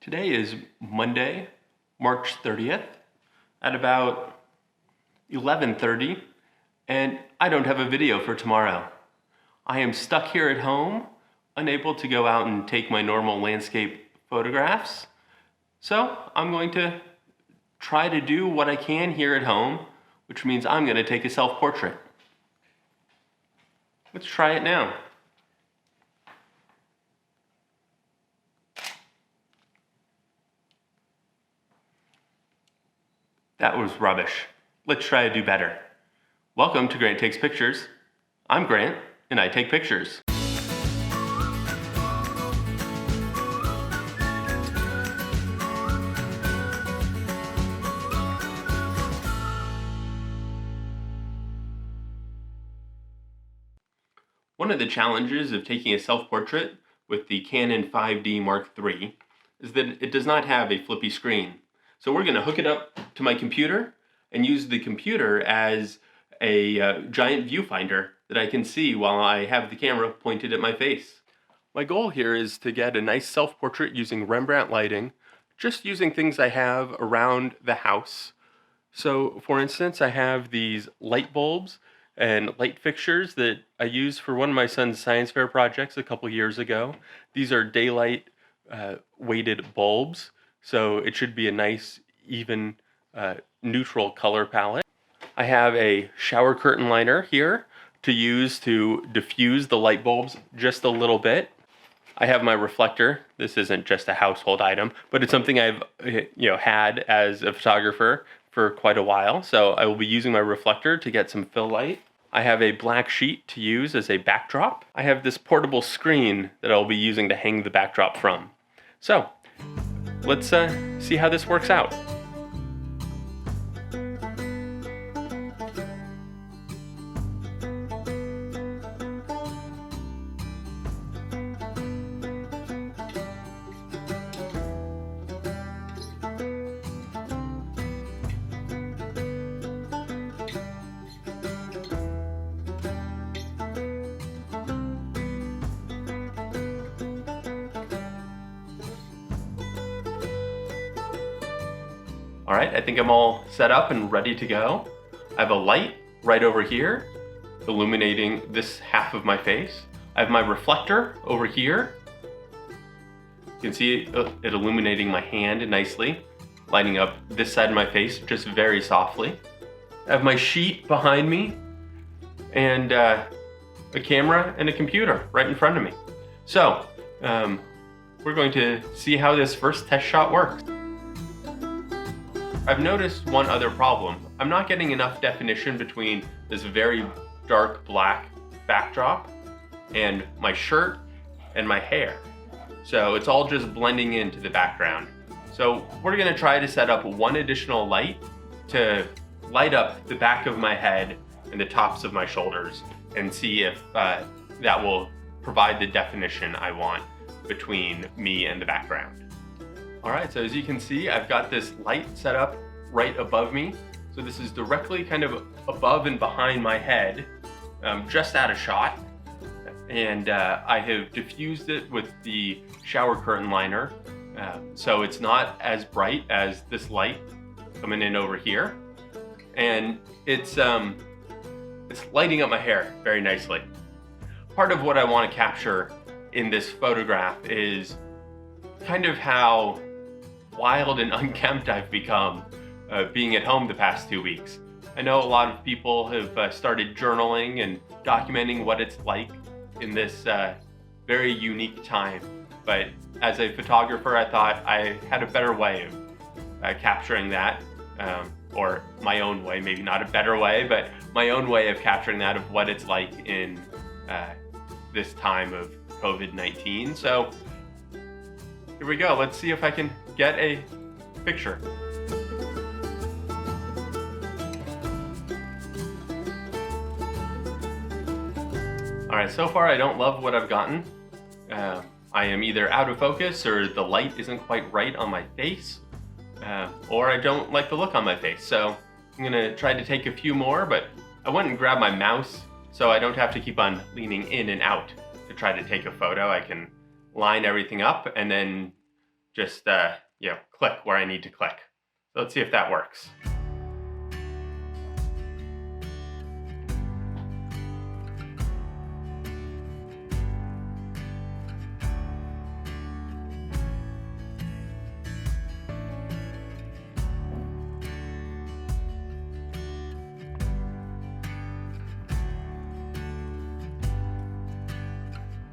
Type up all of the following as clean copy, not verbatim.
Today is Monday, March 30th at about 11:30, and I don't have a video for tomorrow. I am stuck here at home, unable to go out and take my normal landscape photographs. So I'm going to try to do what I can here at home, which means I'm going to take a self-portrait. Let's try it now. That was rubbish. Let's try to do better. Welcome to Grant Takes Pictures. I'm Grant, and I take pictures. One of the challenges of taking a self-portrait with the Canon 5D Mark III is that it does not have a flippy screen. So we're going to hook it up to my computer and use the computer as a giant viewfinder that I can see while I have the camera pointed at my face. My goal here is to get a nice self-portrait using Rembrandt Lighting, just using things I have around the house. So for instance, I have these light bulbs and light fixtures that I used for one of my son's science fair projects a couple years ago. These are daylight weighted bulbs, so it should be a nice, even, neutral color palette. I have a shower curtain liner here to use to diffuse the light bulbs just a little bit. I have my reflector. This isn't just a household item, but it's something I've had as a photographer for quite a while. So I will be using my reflector to get some fill light. I have a black sheet to use as a backdrop. I have this portable screen that I'll be using to hang the backdrop from. So let's see how this works out. All right, I think I'm all set up and ready to go. I have a light right over here, illuminating this half of my face. I have my reflector over here. You can see it illuminating my hand nicely, lighting up this side of my face just very softly. I have my sheet behind me, and a camera and a computer right in front of me. So, we're going to see how this first test shot works. I've noticed one other problem. I'm not getting enough definition between this very dark black backdrop and my shirt and my hair. So it's all just blending into the background. So we're gonna try to set up one additional light to light up the back of my head and the tops of my shoulders and see if that will provide the definition I want between me and the background. All right, so as you can see, I've got this light set up right above me. So this is directly kind of above and behind my head, just out of shot. And I have diffused it with the shower curtain liner. So it's not as bright as this light coming in over here. And it's lighting up my hair very nicely. Part of what I want to capture in this photograph is kind of how wild and unkempt I've become being at home the past 2 weeks. I know a lot of people have started journaling and documenting what it's like in this very unique time, but as a photographer I thought I had a better way of capturing that, or my own way, maybe not a better way, but my own way of capturing that of what it's like in this time of COVID-19. So here we go. Let's see if I can get a picture. All right, so far I don't love what I've gotten. I am either out of focus or the light isn't quite right on my face, or I don't like the look on my face. So I'm gonna try to take a few more, but I went and grabbed my mouse so I don't have to keep on leaning in and out to try to take a photo. I can line everything up and then just click where I need to click. So let's see if that works.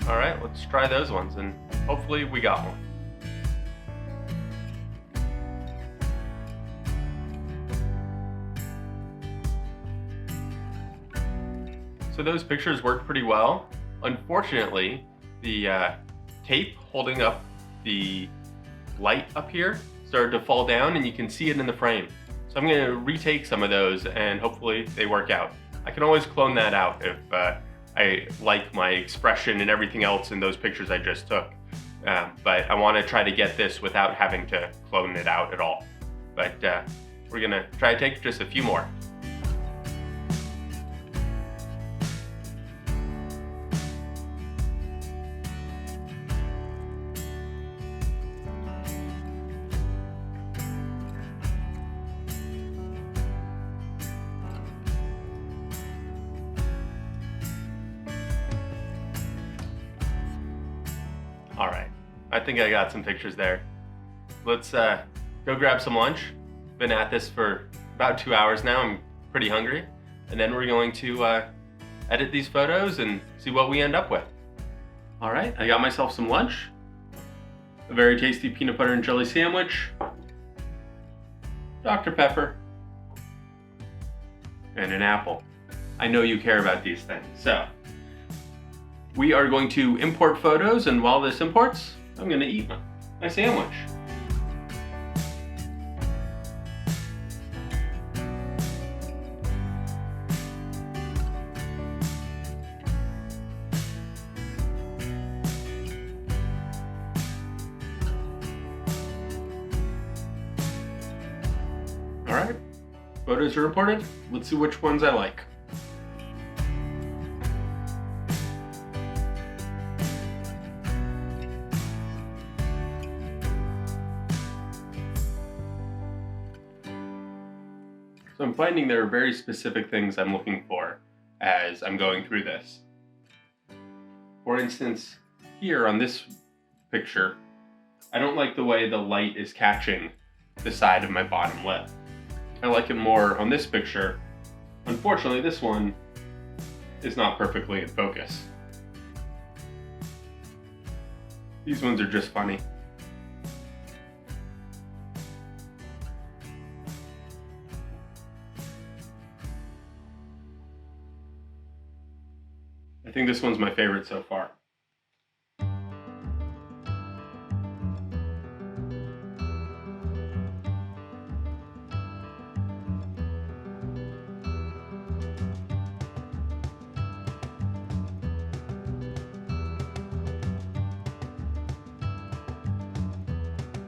All right, let's try those ones, and hopefully we got one. So those pictures worked pretty well. Unfortunately, the tape holding up the light up here started to fall down, and you can see it in the frame. So I'm going to retake some of those, and hopefully they work out. I can always clone that out if I like my expression and everything else in those pictures I just took. But I want to try to get this without having to clone it out at all. But we're going to try to take just a few more. All right, I think I got some pictures there. Let's go grab some lunch. Been at this for about 2 hours now. I'm pretty hungry. And then we're going to edit these photos and see what we end up with. All right, I got myself some lunch. A very tasty peanut butter and jelly sandwich. Dr. Pepper. And an apple. I know you care about these things, so. We are going to import photos, and while this imports, I'm going to eat my sandwich. All right, photos are imported. Let's see which ones I like. So I'm finding there are very specific things I'm looking for as I'm going through this. For instance, here on this picture, I don't like the way the light is catching the side of my bottom lip. I like it more on this picture. Unfortunately, this one is not perfectly in focus. These ones are just funny. I think this one's my favorite so far.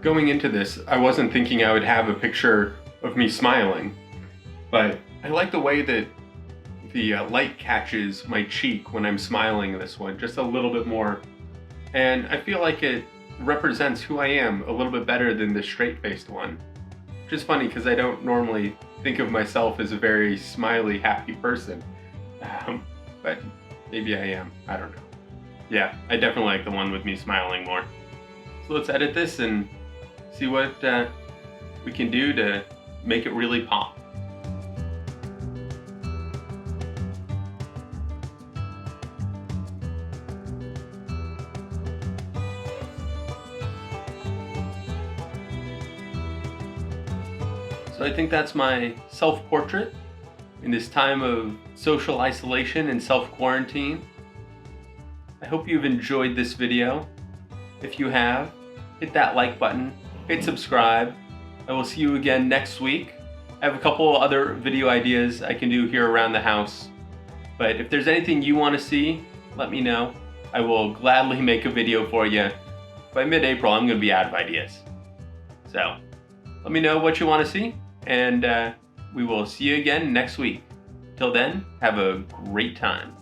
Going into this, I wasn't thinking I would have a picture of me smiling, but I like the way that the light catches my cheek when I'm smiling in this one, just a little bit more. And I feel like it represents who I am a little bit better than the straight-faced one. Which is funny because I don't normally think of myself as a very smiley, happy person. But maybe I am, I don't know. Yeah, I definitely like the one with me smiling more. So let's edit this and see what we can do to make it really pop. So I think that's my self-portrait in this time of social isolation and self-quarantine. I hope you've enjoyed this video. If you have, hit that like button, hit subscribe. I will see you again next week. I have a couple other video ideas I can do here around the house. But if there's anything you want to see, let me know. I will gladly make a video for you. By mid-April, I'm going to be out of ideas. So let me know what you want to see, and we will see you again next week. Till then, have a great time.